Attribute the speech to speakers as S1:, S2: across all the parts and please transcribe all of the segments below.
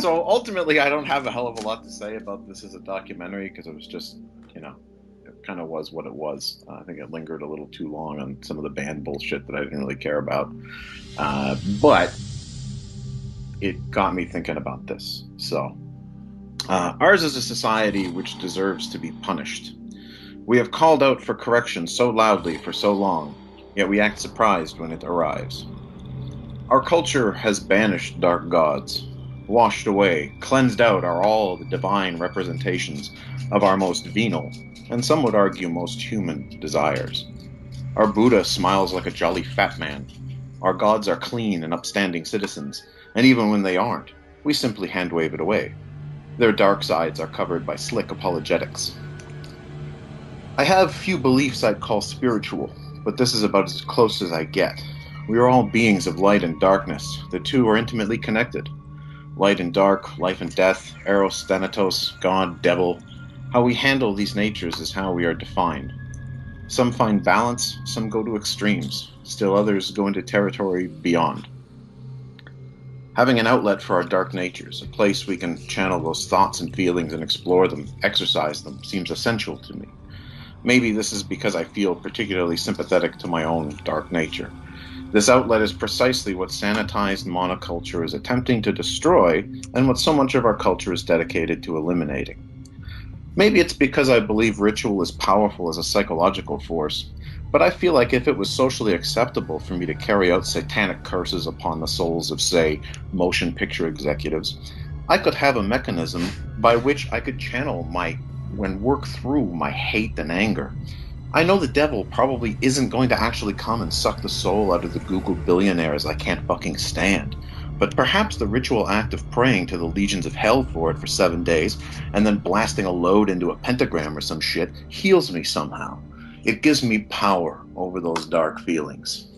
S1: So ultimately, I don't have a hell of a lot to say about this as a documentary because it was just, you know, it kind of was what it was. I think it lingered a little too long on some of the band bullshit that I didn't really care about. But it got me thinking about this. So, ours is a society which deserves to be punished. We have called out for correction so loudly for so long, yet we act surprised when it arrives. Our culture has banished dark gods, washed away, cleansed out are all the divine representations of our most venal, and some would argue most human, desires. Our Buddha smiles like a jolly fat man. Our gods are clean and upstanding citizens, and even when they aren't, we simply hand wave it away. Their dark sides are covered by slick apologetics. I have few beliefs I'd call spiritual, but this is about as close as I get. We are all beings of light and darkness. The two are intimately connected. Light and dark, life and death, eros, thanatos, God, devil. How we handle these natures is how we are defined. Some find balance, some go to extremes, still others go into territory beyond. Having an outlet for our dark natures, a place we can channel those thoughts and feelings and explore them, exercise them, seems essential to me. Maybe this is because I feel particularly sympathetic to my own dark nature. This outlet is precisely what sanitized monoculture is attempting to destroy and what so much of our culture is dedicated to eliminating. Maybe it's because I believe ritual is powerful as a psychological force, but I feel like if it was socially acceptable for me to carry out satanic curses upon the souls of, say, motion picture executives, I could have a mechanism by which I could channel and work through my hate and anger. I know the devil probably isn't going to actually come and suck the soul out of the Google billionaires I can't fucking stand. But perhaps the ritual act of praying to the legions of hell for it for 7 days and then blasting a load into a pentagram or some shit heals me somehow. It gives me power over those dark feelings.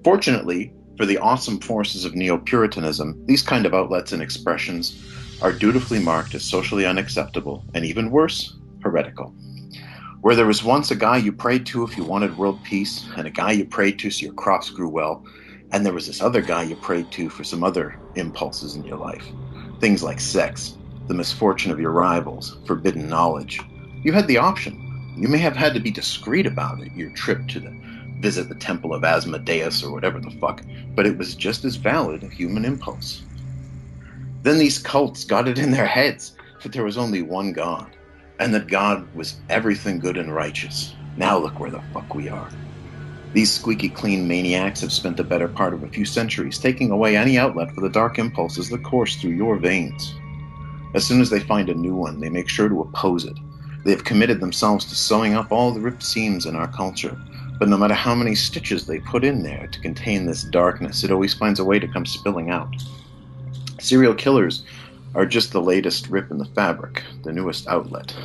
S1: Fortunately, for the awesome forces of neo-Puritanism, these kind of outlets and expressions are dutifully marked as socially unacceptable and, even worse, heretical. Where there was once a guy you prayed to if you wanted world peace, and a guy you prayed to so your crops grew well, and there was this other guy you prayed to for some other impulses in your life. Things like sex, the misfortune of your rivals, forbidden knowledge. You had the option. You may have had to be discreet about it, your trip to visit the temple of Asmodeus or whatever the fuck, but it was just as valid a human impulse. Then these cults got it in their heads that there was only one God, and that God was everything good and righteous. Now look where the fuck we are. These squeaky clean maniacs have spent the better part of a few centuries taking away any outlet for the dark impulses that course through your veins. As soon as they find a new one, they make sure to oppose it. They have committed themselves to sewing up all the ripped seams in our culture, but no matter how many stitches they put in there to contain this darkness, it always finds a way to come spilling out. Serial killers are just the latest rip in the fabric, the newest outlet.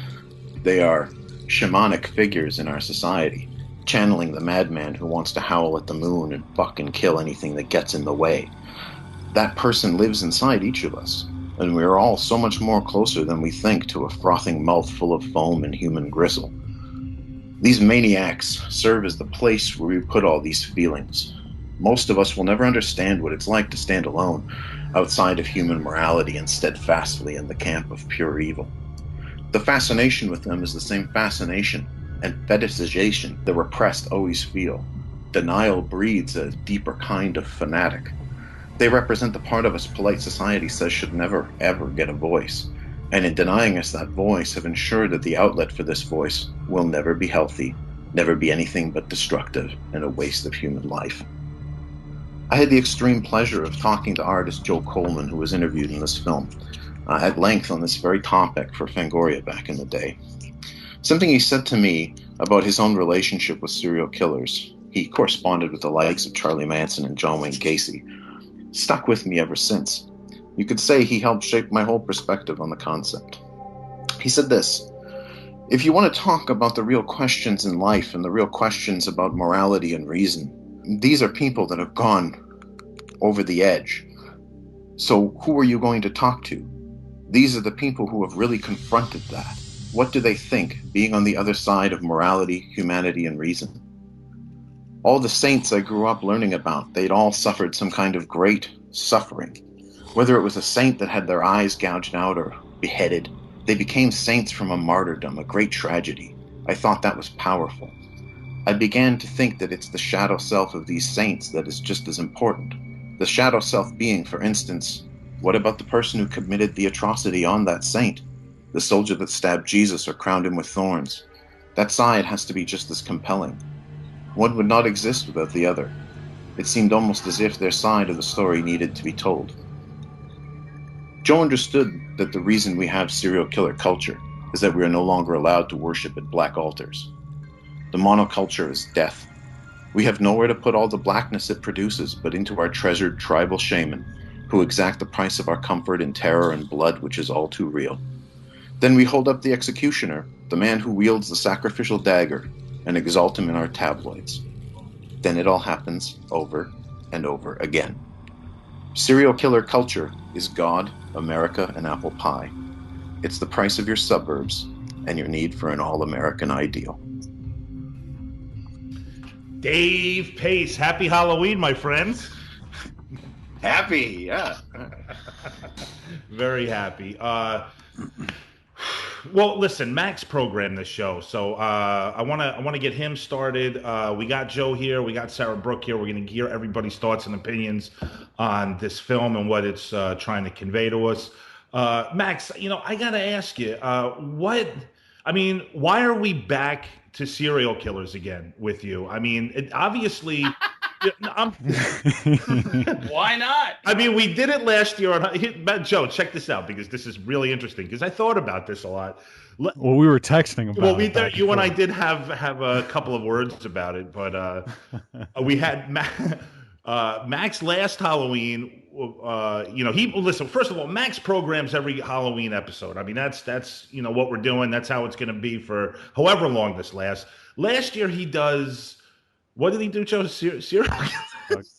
S1: They are shamanic figures in our society, channeling the madman who wants to howl at the moon and fuck and kill anything that gets in the way. That person lives inside each of us, and we are all so much more closer than we think to a frothing mouth full of foam and human gristle. These maniacs serve as the place where we put all these feelings. Most of us will never understand what it's like to stand alone, outside of human morality and steadfastly in the camp of pure evil. The fascination with them is the same fascination and fetishization the repressed always feel. Denial breeds a deeper kind of fanatic. They represent the part of us polite society says should never, ever get a voice, and in denying us that voice have ensured that the outlet for this voice will never be healthy, never be anything but destructive and a waste of human life. I had the extreme pleasure of talking to artist Joe Coleman, who was interviewed in this film, at length on this very topic for Fangoria back in the day. Something he said to me about his own relationship with serial killers, he corresponded with the likes of Charlie Manson and John Wayne Gacy, stuck with me ever since. You could say he helped shape my whole perspective on the concept. He said this: if you want to talk about the real questions in life and the real questions about morality and reason, these are people that have gone over the edge. So who are you going to talk to? These are the people who have really confronted that. What do they think, being on the other side of morality, humanity, and reason? All the saints I grew up learning about, they'd all suffered some kind of great suffering. Whether it was a saint that had their eyes gouged out or beheaded, they became saints from a martyrdom, a great tragedy. I thought that was powerful. I began to think that it's the shadow self of these saints that is just as important. The shadow self being, for instance, what about the person who committed the atrocity on that saint? The soldier that stabbed Jesus or crowned him with thorns? That side has to be just as compelling. One would not exist without the other. It seemed almost as if their side of the story needed to be told. Joe understood that the reason we have serial killer culture is that we are no longer allowed to worship at black altars. The monoculture is death. We have nowhere to put all the blackness it produces but into our treasured tribal shaman, who exact the price of our comfort in terror and blood which is all too real. Then we hold up the executioner, the man who wields the sacrificial dagger, and exalt him in our tabloids. Then it all happens over and over again. Serial killer culture is God, America, and apple pie. It's the price of your suburbs and your need for an all-American ideal.
S2: Dave Pace, happy Halloween, my friend.
S1: Happy, yeah.
S2: Very happy. Well, listen, Max programmed this show, so I want to get him started. We got Joe here, we got Sara Brooke here. We're going to hear everybody's thoughts and opinions on this film and what it's trying to convey to us. Max, I got to ask you, why are we back to serial killers again with you? I mean, obviously.
S3: Why not?
S2: I mean, we did it last year on Joe. Check this out because this is really interesting because I thought about this a lot.
S4: Well, we were texting about.
S2: Well, you and I did have a couple of words about it, but we had Max last Halloween. Listen. First of all, Max programs every Halloween episode. I mean, that's what we're doing. That's how it's going to be for however long this lasts. Last year he does. What did he do, Joe?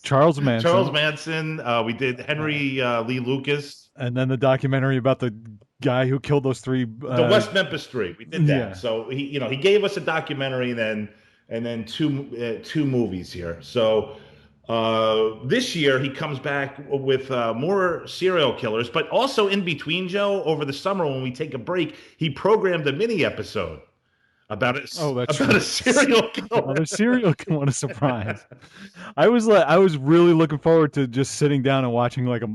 S4: Charles Manson.
S2: Charles Manson. We did Henry Lee Lucas.
S4: And then the documentary about the guy who killed those three.
S2: The West Memphis Three. We did that.
S4: Yeah.
S2: So he gave us a documentary and then two movies here. So this year he comes back with more serial killers, but also in between, Joe, over the summer when we take a break, he programmed a mini episode. About a serial killer.
S4: Another serial killer. What a surprise! I was really looking forward to just sitting down and watching like a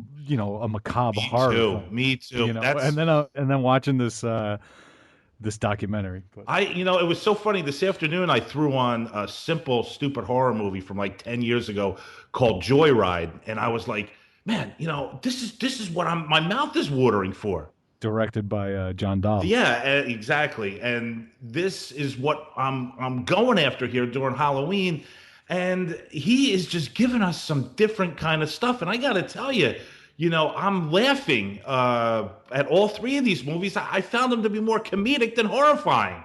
S4: macabre horror.
S2: Me too.
S4: And then watching this documentary. But
S2: it was so funny. This afternoon I threw on a simple, stupid horror movie from like 10 years ago called Joyride, and I was like, man, this is what my mouth is watering for.
S4: Directed by John Dahl.
S2: Yeah, exactly. And this is what I'm going after here during Halloween. And he is just giving us some different kind of stuff. And I got to tell you, I'm laughing at all three of these movies. I found them to be more comedic than horrifying.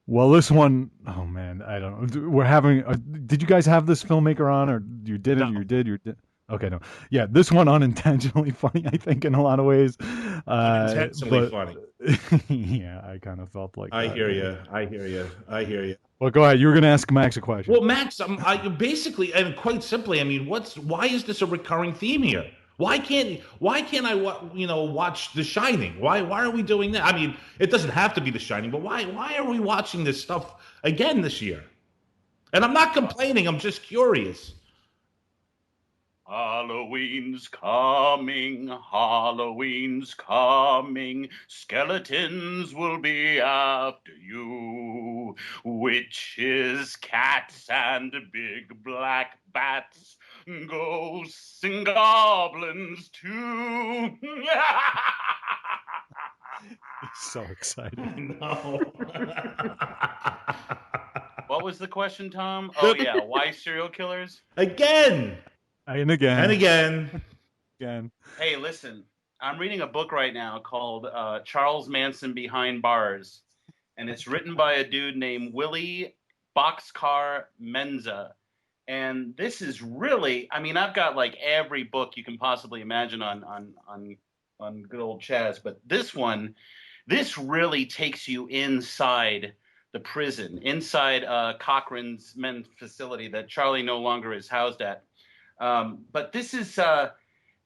S4: Well, this one, oh man, I don't know. We're having. Did you guys have this filmmaker on, or you didn't?
S2: No.
S4: You did. Okay, no. Yeah, this one unintentionally funny, I think, in a lot of ways.
S2: Unintentionally funny.
S4: Yeah, I kind of felt like
S2: I
S4: that.
S2: hear you.
S4: Well, go ahead. You were going to ask Max a question.
S2: Well, Max, basically, and quite simply, I mean, why is this a recurring theme here? Why can't I watch The Shining? Why are we doing that? I mean, it doesn't have to be The Shining, but why are we watching this stuff again this year? And I'm not complaining. I'm just curious.
S3: Halloween's coming, Halloween's coming, skeletons will be after you, witches, cats, and big black bats, ghosts and goblins too.
S4: He's so excited.
S2: No.
S3: What was the question, Tom? Oh, yeah, why serial killers?
S4: And again.
S3: Hey, listen, I'm reading a book right now called Charles Manson Behind Bars, and it's written by a dude named Willie Boxcar Menza. And this is really, I mean, I've got like every book you can possibly imagine on good old Chaz, but this really takes you inside the prison, inside Cochrane's men's facility that Charlie no longer is housed at. But this is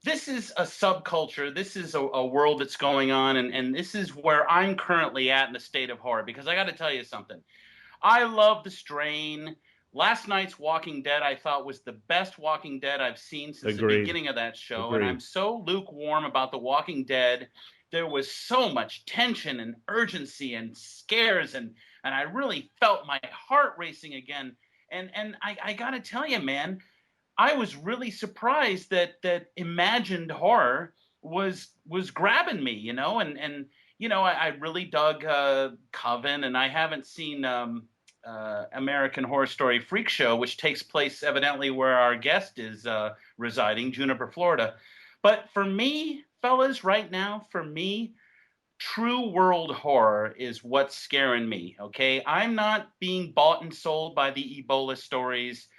S3: this is a subculture. This is a world that's going on, and this is where I'm currently at in the state of horror. Because I got to tell you something. I love the strain. Last night's Walking Dead I thought was the best Walking Dead I've seen since the beginning of that show. And I'm so lukewarm about The Walking Dead. There was so much tension and urgency and scares, and I really felt my heart racing again. And I gotta tell you, man, I was really surprised that imagined horror was grabbing me, and I really dug Coven, and I haven't seen American Horror Story Freak Show, which takes place evidently where our guest is residing, Juniper, Florida. But for me, fellas, right now, for me, true world horror is what's scaring me. Okay, I'm not being bought and sold by the Ebola stories.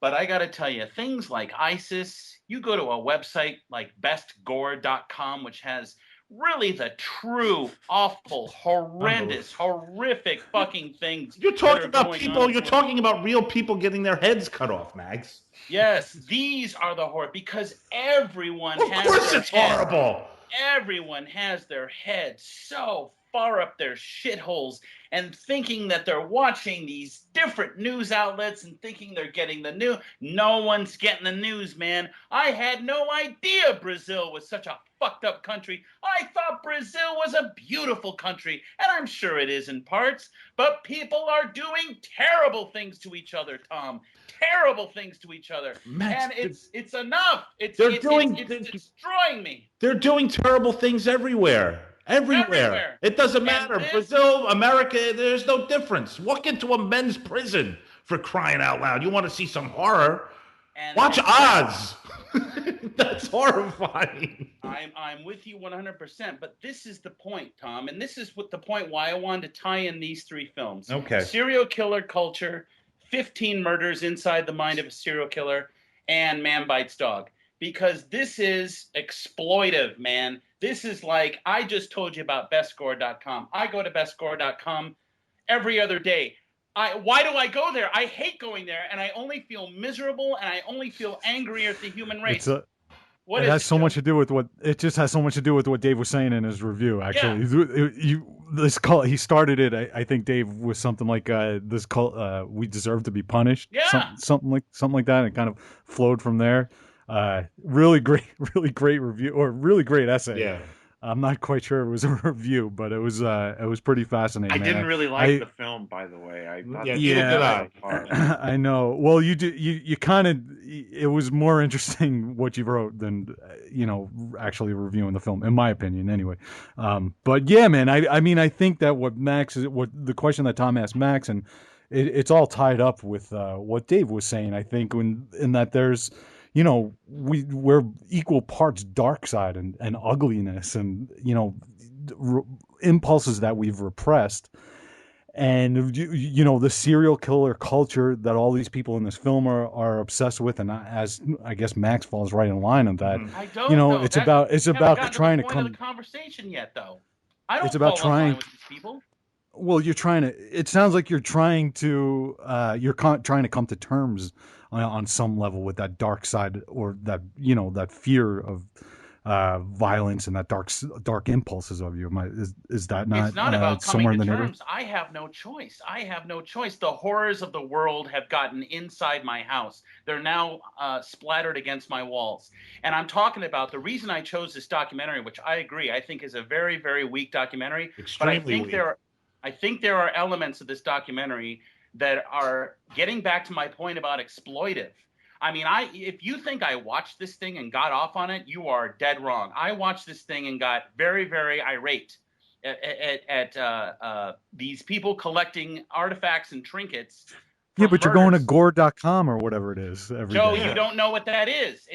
S3: But I got to tell you, things like ISIS, you go to a website like bestgore.com, which has really the true, awful, horrendous, horrific fucking things.
S2: You're talking about people, you're talking about real people getting their heads cut off, Max.
S3: Yes, these are the horror, because everyone has.
S2: Of course it's horrible.
S3: Everyone has their head so far up their shitholes and thinking that they're watching these different news outlets and thinking they're getting the news. No one's getting the news, man. I had no idea Brazil was such a fucked up country. I thought Brazil was a beautiful country, and I'm sure it is in parts, but people are doing terrible things to each other, Tom. Terrible things to each other. Max, and it's enough. It's destroying me.
S2: They're doing terrible things everywhere. Everywhere. It doesn't matter. Brazil, America, there's no difference. Walk into a men's prison, for crying out loud. You want to see some horror? Watch Oz. That's horrifying.
S3: I'm with you 100%, but this is the point, Tom, and this is what the point why I wanted to tie in these three films.
S2: Okay.
S3: Serial killer culture, 15 murders inside the mind of a serial killer, and Man Bites Dog. Because this is exploitive, man. This is like, I just told you about bestgore.com. I go to bestgore.com every other day. Why do I go there? I hate going there, and I only feel miserable, and I only feel angry at the human race.
S4: It has so much to do with what Dave was saying in his review. Actually, he started it. I think Dave was something like this cult. We deserve to be punished.
S3: Yeah,
S4: something like that. And it kind of flowed from there. Really great review, or really great essay.
S2: Yeah.
S4: I'm not quite sure it was a review, but it was pretty fascinating.
S5: I didn't really like the film, by the way.
S4: I know. Well, you kind of, it was more interesting what you wrote than actually reviewing the film, in my opinion, anyway. But yeah, man, I mean, I think that what the question that Tom asked Max, and it's all tied up with what Dave was saying. I think in that there's, we're equal parts dark side and ugliness and, impulses that we've repressed. And, the serial killer culture that all these people in this film are obsessed with. And as I guess Max falls right in line on that.
S3: I don't
S4: it's about trying to come
S3: to the conversation yet, though. I don't.
S4: It's about trying
S3: with these people.
S4: Well, it sounds like you're trying to trying to come to terms on some level with that dark side, or that that fear of violence and that dark impulses of you. Is that not?
S3: It's not about
S4: somewhere
S3: coming
S4: in
S3: to
S4: the
S3: terms. I have no choice. The horrors of the world have gotten inside my house. They're now splattered against my walls. And I'm talking about the reason I chose this documentary, which I agree, I think is a very, very weak documentary.
S2: Extremely weak.
S3: I think there are elements of this documentary that are getting back to my point about exploitive. I mean, if you think I watched this thing and got off on it, you are dead wrong. I watched this thing and got very, very irate at these people collecting artifacts and trinkets.
S4: Yeah, but you're going to gore.com or whatever it is every
S3: Joe,
S4: day.
S3: You don't know what that is.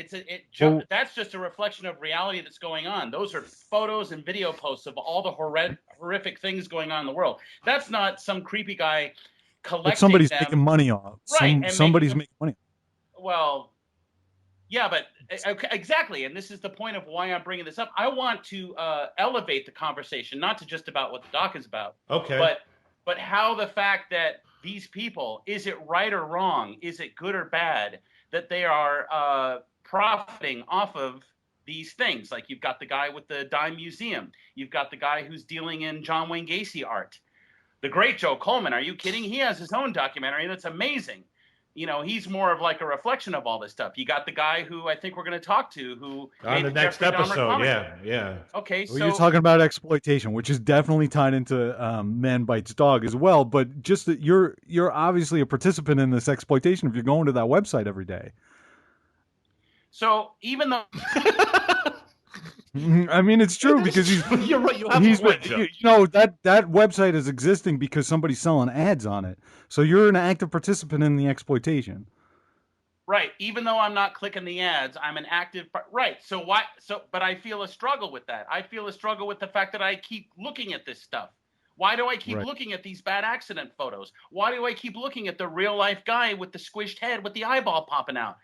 S3: That's just a reflection of reality that's going on. Those are photos and video posts of all the horrific things going on in the world. That's not some creepy guy collecting.
S4: But somebody's
S3: them.
S4: making money off.
S3: Right,
S4: somebody's making money.
S3: Well, yeah, but exactly. And this is the point of why I'm bringing this up. I want to elevate the conversation, not to just about what the doc is about.
S2: Okay.
S3: But how the fact that these people, is it right or wrong? Is it good or bad that they are profiting off of these things. Like you've got the guy with the dime museum. You've got the guy who's dealing in John Wayne Gacy art. The great Joe Coleman. Are you kidding? He has his own documentary that's amazing. You know, he's more of like a reflection of all this stuff. You got the guy who I think we're going to talk to who
S2: on the next episode. Yeah.
S3: Okay,
S4: well, you're talking about exploitation, which is definitely tied into Man Bites Dog as well. But just that you're obviously a participant in this exploitation if you're going to that website every day.
S3: So even though
S4: I mean, it's true because
S2: you're right. You have a point, Joe.
S4: You know that website is existing because somebody's selling ads on it. So you're an active participant in the exploitation.
S3: Right. Even though I'm not clicking the ads, I'm an active. Right. So why? But I feel a struggle with that. I feel a struggle with the fact that I keep looking at this stuff. Why do I keep looking at these bad accident photos? Why do I keep looking at the real life guy with the squished head with the eyeball popping out?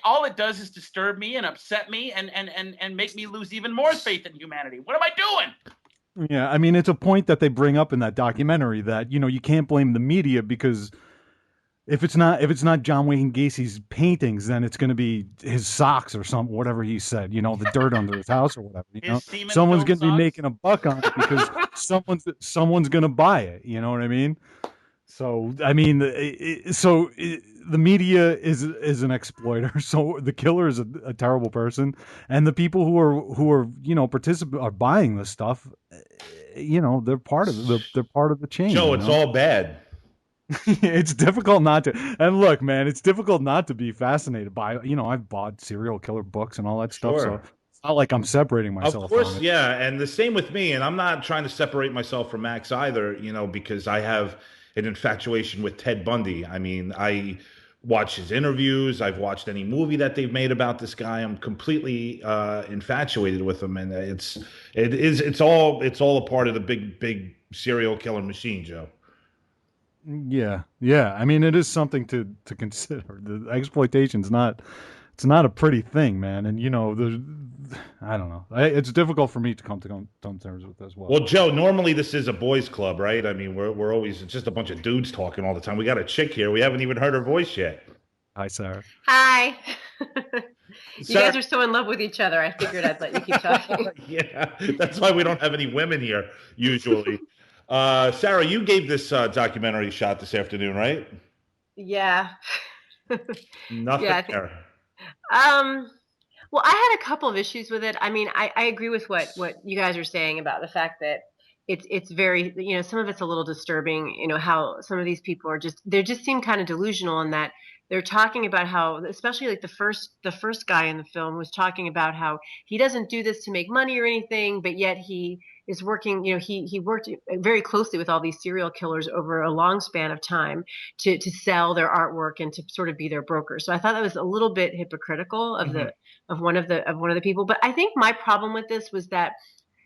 S3: All it does is disturb me and upset me and make me lose even more faith in humanity. What am I doing?
S4: Yeah, I mean, it's a point that they bring up in that documentary that, you know, you can't blame the media because if it's not John Wayne Gacy's paintings, then it's going to be his socks or something, whatever he said, you know, the dirt under his house or whatever. You know, someone's going to be making a buck on it because someone's going to buy it. You know what I mean? So I mean, the media is an exploiter. So the killer is a terrible person, and the people who are you know are buying this stuff. You know, they're part of the chain.
S2: Joe, it's all bad.
S4: It's difficult not to. And look, man, it's difficult not to be fascinated by. You know, I've bought serial killer books and all that stuff. So it's not like I'm separating myself.
S2: Of course, yeah, and the same with me. And I'm not trying to separate myself from Max either. You know, because I have an infatuation with Ted Bundy. I mean, I watch his interviews. I've watched any movie that they've made about this guy. I'm completely infatuated with him, and it's all a part of the big serial killer machine, Joe.
S4: Yeah. I mean, it is something to consider. The exploitation's it's not a pretty thing, man. And you know, I don't know. It's difficult for me to come to terms with as well.
S2: Well, Joe, normally this is a boys' club, right? I mean, we're always it's just a bunch of dudes talking all the time. We got a chick here. We haven't even heard her voice yet.
S4: Hi, Sarah.
S6: Hi. You guys are so in love with each other. I figured I'd let you keep talking.
S2: Yeah, that's why we don't have any women here usually. Sarah, you gave this documentary a shot this afternoon, right?
S6: Yeah.
S2: Nothing there.
S6: Well, I had a couple of issues with it. I mean, I agree with what you guys are saying about the fact that it's very, you know, some of it's a little disturbing, you know, how some of these people are they just seem kind of delusional in that they're talking about how, especially like the first guy in the film was talking about how he doesn't do this to make money or anything, but yet he is working, you know, he worked very closely with all these serial killers over a long span of time to sell their artwork and to sort of be their broker. So I thought that was a little bit hypocritical of one of the people. But I think my problem with this was that,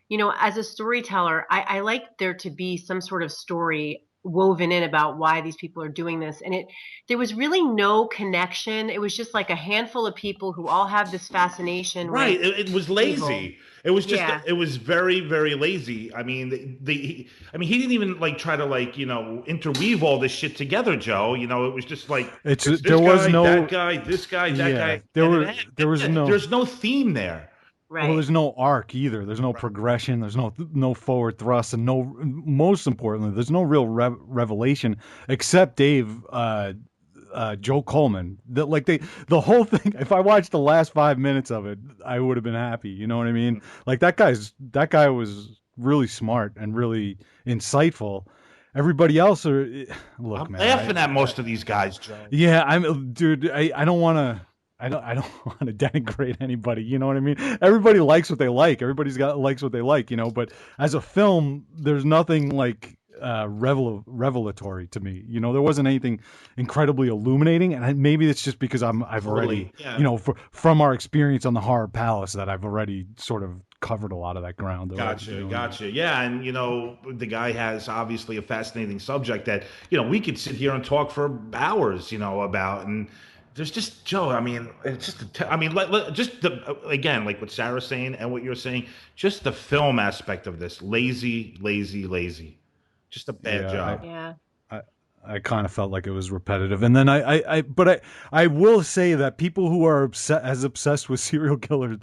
S6: you know, as a storyteller, I like there to be some sort of story woven in about why these people are doing this, and there was really no connection. It was just like a handful of people who all have this fascination.
S2: Right, it was lazy.
S6: People.
S2: It was just it was very, very lazy. I mean, he didn't even like try to like, you know, interweave all this shit together, Joe. You know, it was just like
S4: there was no
S2: that guy, this guy, that guy. There's no theme there.
S6: Right.
S4: Well, there's no arc either. There's no progression. There's no forward thrust, and most importantly, there's no real revelation except Dave, Joe Coleman. The whole thing. If I watched the last 5 minutes of it, I would have been happy. You know what I mean? Like that guy was really smart and really insightful. Everybody else I'm
S2: laughing at most of these guys, Joe.
S4: Yeah, I don't want to. I don't want to denigrate anybody, you know what I mean? Everybody likes what they like. Everybody's likes what they like, you know. But as a film, there's nothing like revelatory to me. You know, there wasn't anything incredibly illuminating, and maybe it's just because I've already, you know, from our experience on the Horror Palace, that I've already sort of covered a lot of that ground.
S2: Gotcha. Yeah, and you know, the guy has obviously a fascinating subject that, you know, we could sit here and talk for hours, you know, about. And there's just, Joe, I mean, it's just, again, like what Sarah's saying and what you're saying, just the film aspect of this, lazy. Just a bad job.
S6: Yeah.
S4: I kind of felt like it was repetitive. And then I will say that people who are obsessed with serial killer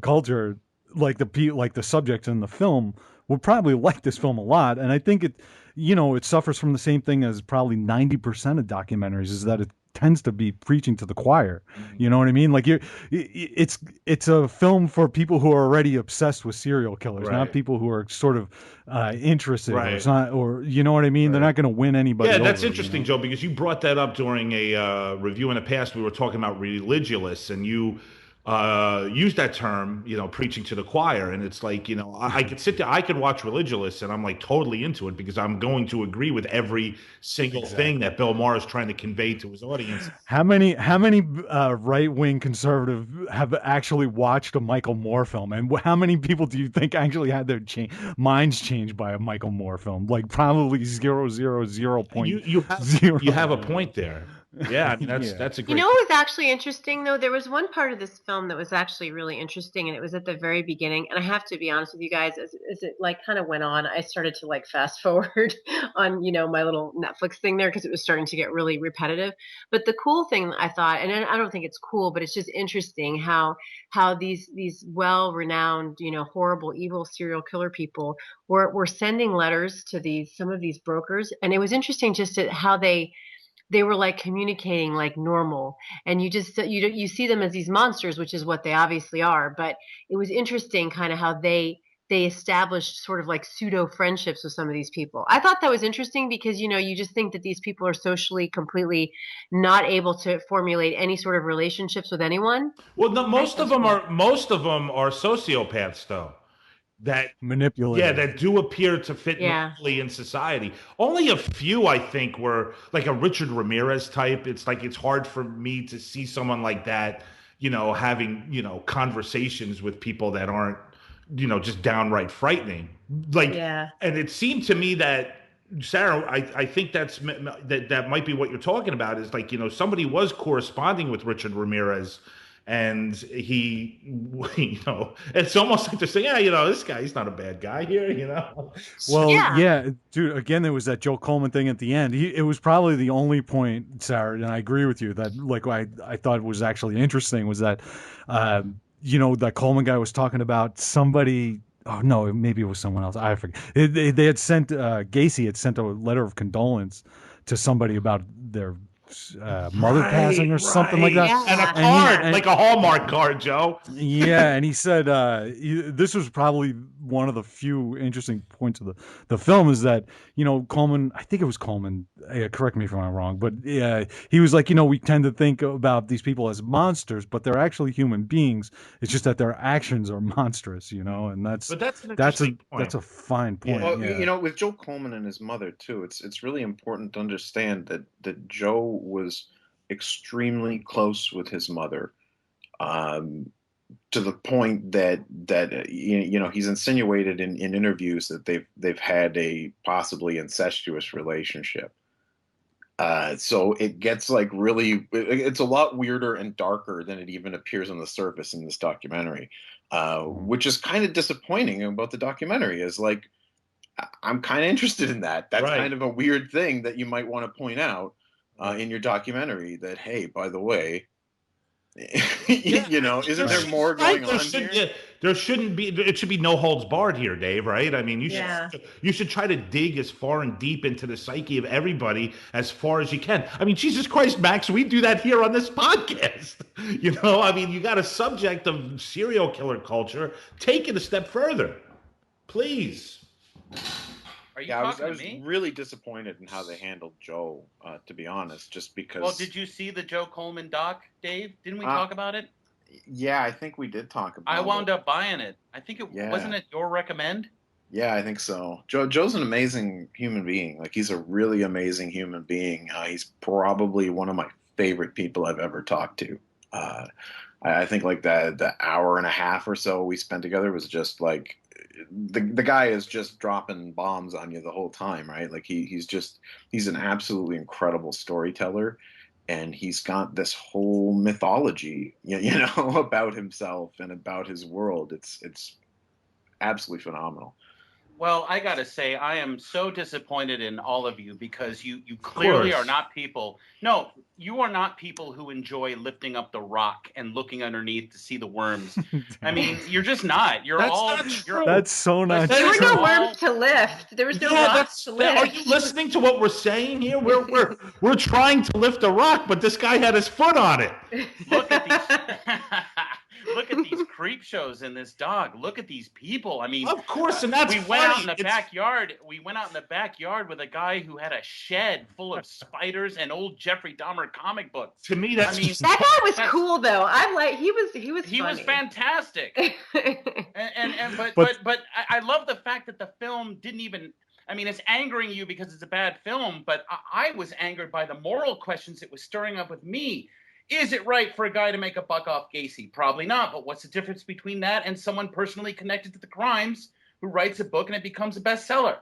S4: culture, like the subjects in the film, will probably like this film a lot. And I think it suffers from the same thing as probably 90% of documentaries, is that it tends to be preaching to the choir. You know what I mean? Like it's a film for people who are already obsessed with serial killers, not people who are sort of interested, or it's not, or you know what I mean? They're not going to win anybody.
S2: Yeah, that's
S4: over,
S2: interesting, Joe, because you brought that up during a review in the past. We were talking about religious, and you used that term, preaching to the choir. And it's like, I could sit there, I could watch religious, and I'm like totally into it because I'm going to agree with every single thing that Bill Maher is trying to convey to his audience.
S4: How many right wing conservative have actually watched a Michael Moore film, and how many people do you think actually had their minds changed by a Michael Moore film? Like probably 0.0.
S2: You have a point there. Yeah, I mean that's a great.
S6: You know what was actually interesting though? There was one part of this film that was actually really interesting, and it was at the very beginning. And I have to be honest with you guys, as it like kind of went on, I started to like fast forward on my little Netflix thing there because it was starting to get really repetitive. But the cool thing I thought, and I don't think it's cool, but it's just interesting how these well-renowned horrible evil serial killer people were sending letters to some of these brokers, and it was interesting just how they were like communicating like normal, and you see them as these monsters, which is what they obviously are. But it was interesting kind of how they established sort of like pseudo friendships with some of these people. I thought that was interesting because you just think that these people are socially completely not able to formulate any sort of relationships with anyone.
S2: Well, no, most of them are sociopaths though. That
S4: manipulative.
S2: Yeah, that do appear to fit normally in society. Only a few, I think, were like a Richard Ramirez type. It's like it's hard for me to see someone like that, having conversations with people that aren't, just downright frightening. And it seemed to me that Sarah, I think that might be what you're talking about. Is like somebody was corresponding with Richard Ramirez. And he, it's almost like they're saying, this guy, he's not a bad guy here,
S4: Well, yeah, dude, again, there was that Joe Coleman thing at the end. It was probably the only point, Sarah, and I agree with you, that like I thought was actually interesting was that, that Coleman guy was talking about somebody. Oh, no, maybe it was someone else. I forget. They had sent, Gacy had sent a letter of condolence to somebody about their mother passing or something like that.
S2: And a card, like a Hallmark card, Joe.
S4: Yeah, and he said this was probably one of the few interesting points of the film is that Coleman, I think it was Coleman, correct me if I'm wrong, but he was like, we tend to think about these people as monsters, but they're actually human beings. It's just that their actions are monstrous, and that's a fine point.
S1: Well, with Joe Coleman and his mother too, it's really important to understand that Joe was extremely close with his mother, to the point that he's insinuated in interviews that they've had a possibly incestuous relationship. So it gets like it's a lot weirder and darker than it even appears on the surface in this documentary, which is kind of disappointing about the documentary. Is like, I'm kind of interested in that. That's kind of a weird thing that you might want to point out in your documentary, that, hey, by the way, isn't there more going on here?
S2: Yeah, there shouldn't be. It should be no holds barred here, Dave. Right? I mean, you should try to dig as far and deep into the psyche of everybody as far as you can. I mean, Jesus Christ, Max, we do that here on this podcast. I mean, you got a subject of serial killer culture. Take it a step further, please.
S3: Are you talking
S1: I was
S3: to me?
S1: really disappointed in how they handled Joe, to be honest, just because...
S3: Well, did you see the Joe Coleman doc, Dave? Didn't we talk about it?
S1: Yeah, I think we did talk about it.
S3: I wound up buying it. I think wasn't it your recommend?
S1: Yeah, I think so. Joe's an amazing human being. Like, he's a really amazing human being. He's probably one of my favorite people I've ever talked to. I think like the hour and a half or so we spent together was just like... The guy is just dropping bombs on you the whole time, right? Like he's an absolutely incredible storyteller, and he's got this whole mythology, about himself and about his world. It's absolutely phenomenal.
S3: Well, I gotta say, I am so disappointed in all of you because you clearly are
S2: course.
S3: not people. No, you are not people who enjoy lifting up the rock and looking underneath to see the worms. I mean, you're just not. You're
S2: That's
S3: all.
S2: not
S3: You're
S2: true.
S4: That's so not
S3: listen.
S6: There were
S2: That's
S3: You're
S6: no
S2: true.
S3: all.
S6: worms to lift. There was no
S2: Yeah,
S6: rocks to
S2: are
S6: lift.
S2: you listening to what we're saying here? We're trying to lift a rock, but this guy had his foot on it.
S3: Look at these. Look at these creep shows in this dog. Look at these people. I mean,
S2: Of course, and that's
S3: we
S2: funny.
S3: went out in the
S2: It's-
S3: backyard. We went out in the backyard with a guy who had a shed full of spiders and old Jeffrey Dahmer comic books.
S2: To me, that's
S3: I mean,
S2: just
S6: That guy was
S3: That's-
S6: cool though. I'm like he was
S3: he was
S6: funny.
S3: fantastic. But I love the fact that the film didn't even. I mean, it's angering you because it's a bad film, but I was angered by the moral questions it was stirring up with me. Is it right for a guy to make a buck off Gacy? Probably not. But what's the difference between that and someone personally connected to the crimes who writes a book and it becomes a bestseller?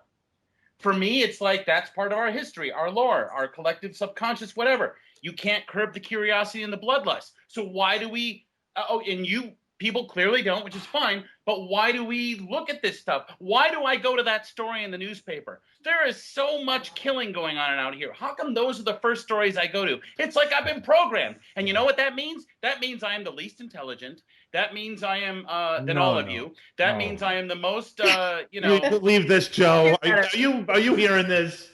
S3: For me, it's like that's part of our history, our lore, our collective subconscious, whatever. You can't curb the curiosity and the bloodlust. So why do we? And you people clearly don't, which is fine. But why do we look at this stuff? Why do I go to that story in the newspaper? There is so much killing going on out here. How come those are the first stories I go to? It's like I've been programmed. And you know what that means? That means I am the least intelligent. That means I am than all of you. That means I am the most, you know.
S2: Leave this, Joe. Are you hearing this?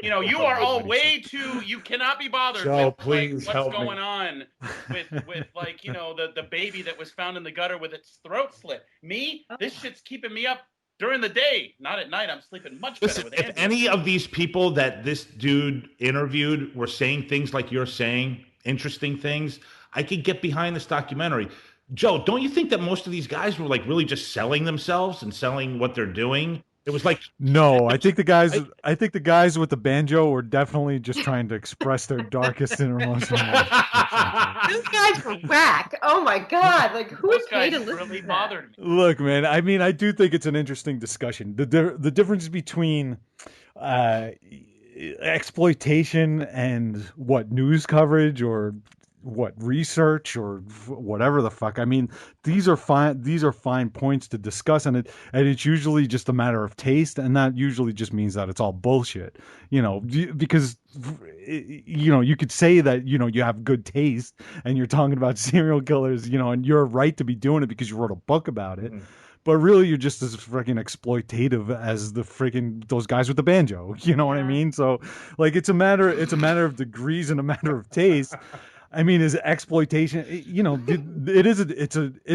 S3: You know, you are all way too. You cannot be bothered
S2: Joe,
S3: with
S2: please
S3: like,
S2: help
S3: what's
S2: me.
S3: going on with like you know the baby that was found in the gutter with its throat slit. Me, this shit's keeping me up during the day, not at night. I'm sleeping much better
S2: Listen,
S3: with
S2: if
S3: Andrew.
S2: any of these people that this dude interviewed were saying things like you're saying, interesting things, I could get behind this documentary. Joe, don't you think that most of these guys were like really just selling themselves and selling what they're doing? It was like
S4: No, I think the guys with the banjo were definitely just trying to express their darkest innermost emotions.
S6: Those guys were whack. Oh my god! Like who
S3: Those
S6: would pay
S3: guys
S6: to listen
S3: really
S6: to that?
S3: bothered me.
S4: Look, man, I mean, I do think it's an interesting discussion. The difference between exploitation and what news coverage or what research or whatever the fuck. I mean, these are fine points to discuss, and it's usually just a matter of taste, and that usually just means that it's all bullshit. You know, because you know, you could say that, you know, you have good taste and you're talking about serial killers, you know, and you're right to be doing it because you wrote a book about it. But really, you're just as freaking exploitative as the freaking those guys with the banjo. You know what I mean? So, like, it's a matter of degrees and a matter of taste. I mean, is exploitation? You know, it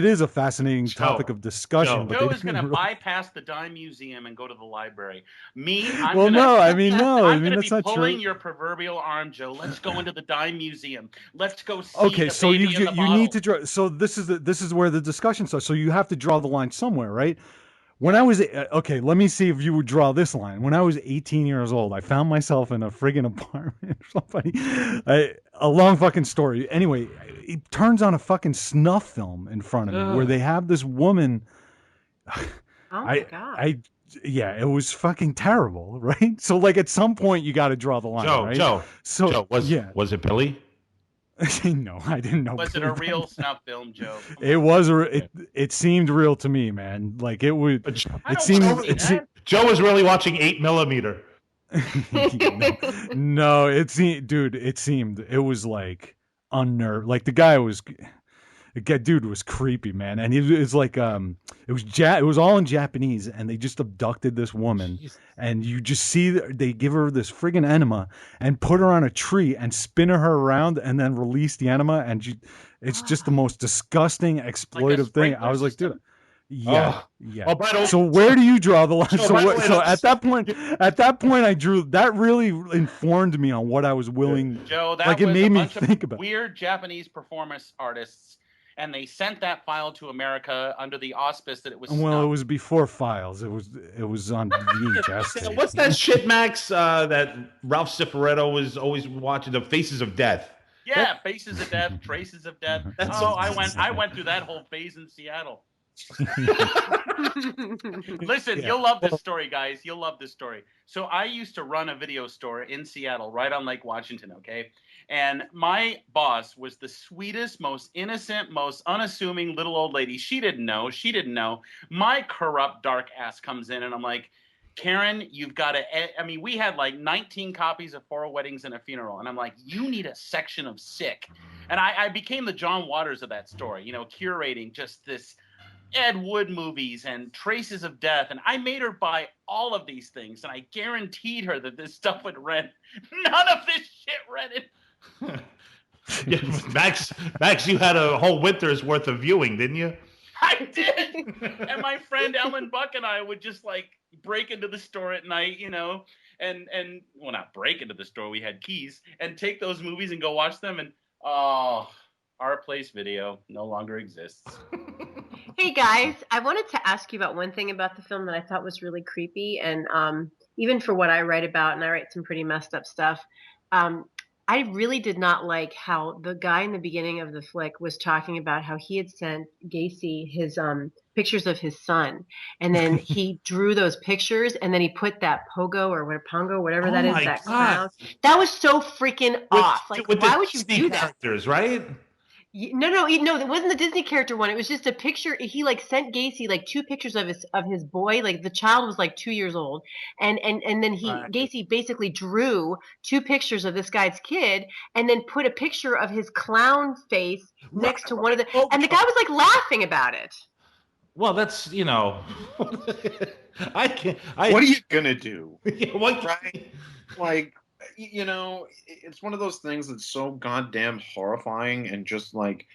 S4: is a fascinating topic of discussion. But
S3: Joe
S4: they
S3: is going to
S4: didn't really-
S3: bypass the dime museum and go to the library. Me, I'm
S4: Well,
S3: gonna,
S4: no, I mean, no, I
S3: I'm
S4: mean
S3: going to
S4: that's
S3: be
S4: not
S3: pulling
S4: true.
S3: your proverbial arm, Joe. Let's go into the dime museum. Let's go see
S4: Okay,
S3: the
S4: so
S3: baby
S4: you
S3: in the
S4: you
S3: bottle.
S4: need to draw. So this is where the discussion starts. So you have to draw the line somewhere, right? When I was okay, let me see if you would draw this line. When I was 18 years old, I found myself in a friggin' apartment or somebody. A long fucking story. Anyway, it turns on a fucking snuff film in front of me where they have this woman.
S6: Oh my god!
S4: Yeah, it was fucking terrible, right? So like at some point you got to draw the line, right?
S2: Joe, was it Billy?
S4: No, I didn't know.
S3: Was it a real snuff film, Joe?
S4: It seemed real to me, man. Like it would. It seemed.
S2: Joe was really watching 8mm.
S4: No, it seemed, dude. It was like unnerved. Like the guy was. Dude was creepy, man, and it was like it was all in Japanese, and they just abducted this woman, and you just see they give her this friggin' enema and put her on a tree and spin her around and then release the enema, and it's just the most disgusting exploitive thing. I was like, dude. Yeah, yeah.
S2: Oh, by the way,
S4: so where do you draw the line?
S2: So
S4: at that point, I drew. That really informed me on what I was willing.
S3: Joe, that
S4: like
S3: was
S4: it made
S3: a
S4: me
S3: bunch
S4: think
S3: of
S4: about.
S3: weird Japanese performance artists, and they sent that file to America under the auspice that it was.
S4: Well, it was before files. It was on VHS.
S2: What's that shit, Max? That Ralph Cifaretto was always watching, the Faces of Death.
S3: Yeah, Faces of Death, Traces of Death. I went through that whole phase in Seattle. Listen, you'll love this story, guys. You'll love this story. So I used to run a video store in Seattle, right on Lake Washington, okay? And my boss was the sweetest, most innocent, most unassuming little old lady. She didn't know. She didn't know. My corrupt, dark ass comes in, and I'm like, Karen, you've got to. I mean, we had like 19 copies of 4 Weddings and a Funeral. And I'm like, you need a section of sick. And I became the John Waters of that story, you know, curating just this Ed Wood movies and Traces of Death. And I made her buy all of these things. And I guaranteed her that this stuff would rent. None of this shit rented.
S2: Yeah, Max, you had a whole winter's worth of viewing, didn't you?
S3: I did. And my friend Ellen Buck and I would just like break into the store at night, you know, and well, not break into the store, we had keys, and take those movies and go watch them. And oh, Our Place Video no longer exists.
S6: Hey guys, I wanted to ask you about one thing about the film that I thought was really creepy, and even for what I write about, and I write some pretty messed up stuff. I really did not like how the guy in the beginning of the flick was talking about how he had sent Gacy his pictures of his son, and then he drew those pictures, and then he put that pogo or what pongo, whatever that is, that clown. That was so freaking off. Like, why would you do that?
S2: Characters, right?
S6: No, it wasn't the Disney character one. It was just a picture. He like sent Gacy like 2 pictures of his boy. Like the child was like 2 years old, and then Gacy basically drew 2 pictures of this guy's kid, and then put a picture of his clown face next to one of the. And the guy was like laughing about it.
S2: Well, that's, you know, I can't.
S1: What are you gonna do?
S2: What?
S1: Right? Like, you know, it's one of those things that's so goddamn horrifying and just like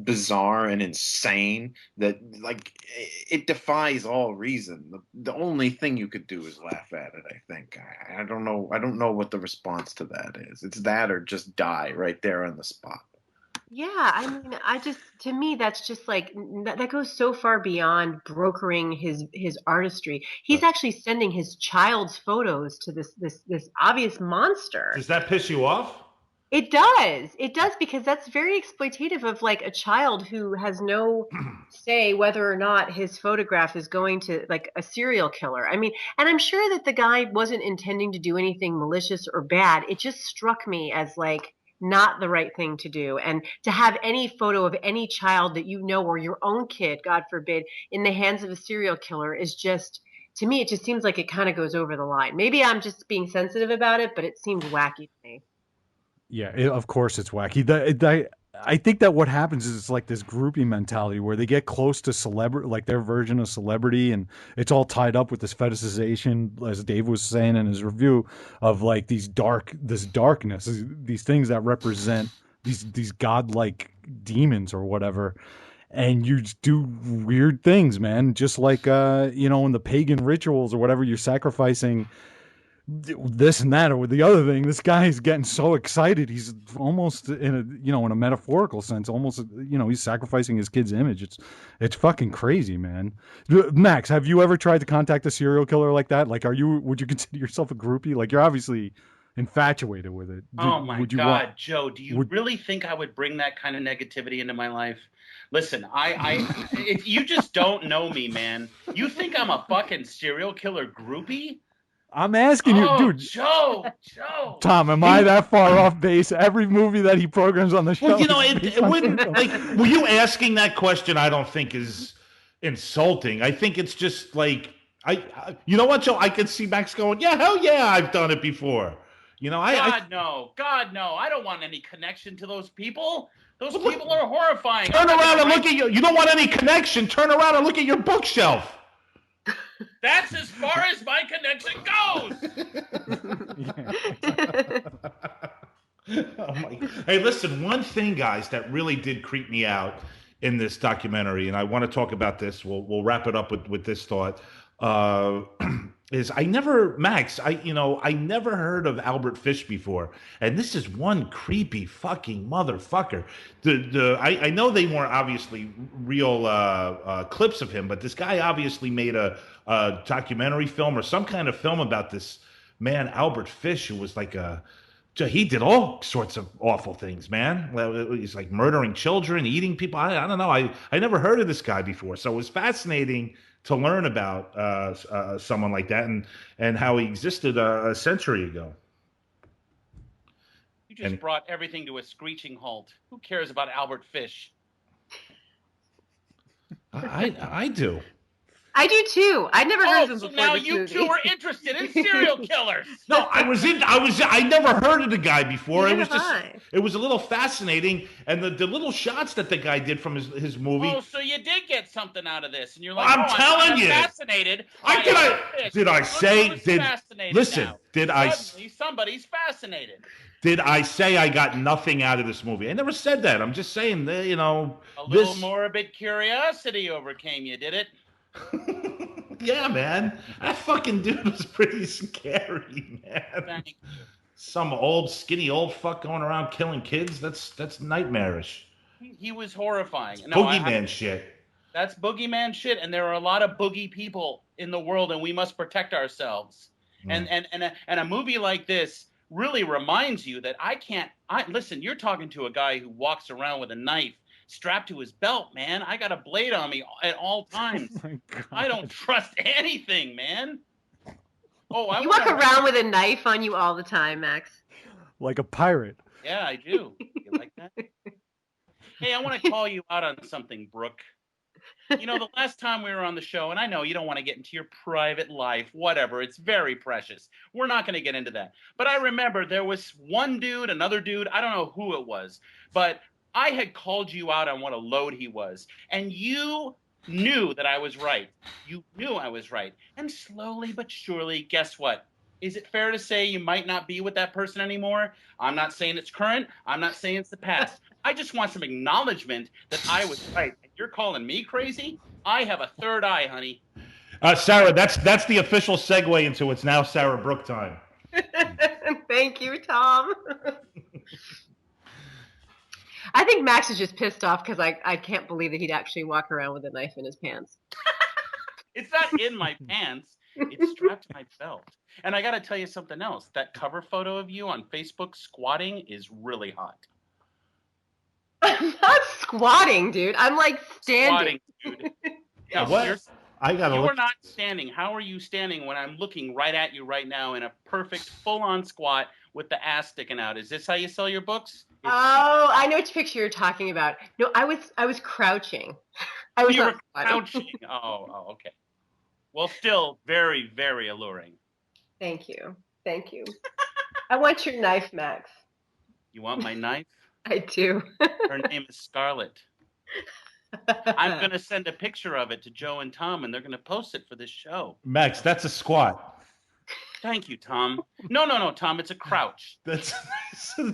S1: bizarre and insane that like it defies all reason. The only thing you could do is laugh at it. I think. I don't know. I don't know what the response to that is. It's that or just die right there on the spot.
S6: Yeah, I mean, to me, that's just like that goes so far beyond brokering his artistry. He's actually sending his child's photos to this obvious monster.
S2: Does that piss you off?
S6: It does because that's very exploitative of like a child who has no say whether or not his photograph is going to like a serial killer. I mean, and I'm sure that the guy wasn't intending to do anything malicious or bad. It just struck me as like not the right thing to do. And to have any photo of any child that you know or your own kid, God forbid, in the hands of a serial killer is just, to me, it just seems like it kind of goes over the line. Maybe I'm just being sensitive about it, but it seemed wacky to me.
S4: Yeah, of course it's wacky. I think that what happens is it's like this groupie mentality where they get close to celebrity, like their version of celebrity, and it's all tied up with this fetishization, as Dave was saying in his review, of like this darkness, these things that represent these godlike demons or whatever. And you just do weird things, man. Just like you know, in the pagan rituals or whatever, you're sacrificing this and that or the other thing. This guy is getting so excited. He's almost in a metaphorical sense, almost, he's sacrificing his kid's image. It's fucking crazy, man. Max, have you ever tried to contact a serial killer like that? Like, would you consider yourself a groupie? Like, you're obviously infatuated with it.
S3: Oh my God, Joe, do you really think I would bring that kind of negativity into my life? Listen, if you just don't know me, man, you think I'm a fucking serial killer groupie?
S4: I'm asking you, dude.
S3: Joe.
S4: Tom, am I that far off base? Every movie that he programs on the show.
S2: Well, it wouldn't. Like, were you asking that question? I don't think is insulting. I think it's just like you know what, Joe? I could see Max going, yeah, hell yeah, I've done it before. You know, God no, I don't want any connection to those people. Those people are horrifying. Turn around and look at you. You don't want any connection. Turn around and look at your bookshelf. That's as far as my connection goes. Hey, listen, one thing, guys, that really did creep me out in this documentary, and I want to talk about this. We'll wrap it up with this thought. Is I never heard of Albert Fish before, and this is one creepy fucking motherfucker. I know they weren't obviously real clips of him, but this guy obviously made a documentary film or some kind of film about this man Albert Fish, who was like he did all sorts of awful things, man. He's like murdering children, eating people. I don't know. I never heard of this guy before, so it was fascinating to learn about someone like that and how he existed a century ago.
S3: You You just brought everything to a screeching halt. Who cares about Albert Fish?
S2: I do.
S6: I do too. I'd never heard of him
S3: so
S6: before
S3: now
S6: this
S3: you
S6: movie.
S3: two are interested in serial killers.
S2: No, I never heard of the guy before.
S6: Neither
S2: It was just,
S6: have I.
S2: it was a little fascinating, and the little shots that the guy did from his movie.
S3: Oh, so you did get something out of this, and you're like,
S2: I'm telling you.
S3: Fascinated.
S2: Did I say?
S3: Listen,
S2: did
S3: Suddenly somebody's fascinated.
S2: Did I say I got nothing out of this movie? I never said that. I'm just saying that, you know,
S3: a little morbid curiosity overcame you, did it?
S2: Yeah, man. That fucking dude was pretty scary, man.
S3: Thank you.
S2: Some skinny old fuck going around killing kids. That's nightmarish.
S3: He was horrifying.
S2: Boogeyman shit.
S3: That's boogeyman shit, and there are a lot of boogie people in the world, and we must protect ourselves. And a movie like this really reminds you that listen, you're talking to a guy who walks around with a knife strapped to his belt, man. I got a blade on me at all times.
S4: Oh my God.
S3: I don't trust anything, man. Oh,
S6: You walk around with a knife on you all the time, Max.
S4: Like a pirate.
S3: Yeah, I do. You like that? Hey, I want to call you out on something, Brooke. You know, the last time we were on the show, and I know you don't want to get into your private life, whatever. It's very precious. We're not going to get into that. But I remember there was one dude, another dude, I don't know who it was, but I had called you out on what a load he was. And you knew that I was right. You knew I was right. And slowly but surely, guess what? Is it fair to say you might not be with that person anymore? I'm not saying it's current. I'm not saying it's the past. I just want some acknowledgement that I was right. And you're calling me crazy? I have a third eye, honey.
S2: Sarah, that's the official segue into it's now Sara Brooke time.
S6: Thank you, Tom. I think Max is just pissed off because I can't believe that he'd actually walk around with a knife in his pants.
S3: It's not in my pants. It's strapped to my belt. And I got to tell you something else. That cover photo of you on Facebook squatting is really hot.
S6: I'm not squatting, dude. I'm like standing.
S3: Squatting, dude.
S2: Yeah, what? You
S3: are not standing. How are you standing when I'm looking right at you right now in a perfect full-on squat with the ass sticking out? Is this how you sell your books?
S6: Oh, I know which picture you're talking about. No, I was crouching.
S3: You were crouching. Oh, okay. Well, still very, very alluring.
S6: Thank you. Thank you. I want your knife, Max.
S3: You want my knife?
S6: I do.
S3: Her name is Scarlett. I'm going to send a picture of it to Joe and Tom, and they're going to post it for this show.
S2: Max, that's a squat.
S3: Thank you, Tom. No, Tom, it's a crouch.
S2: It's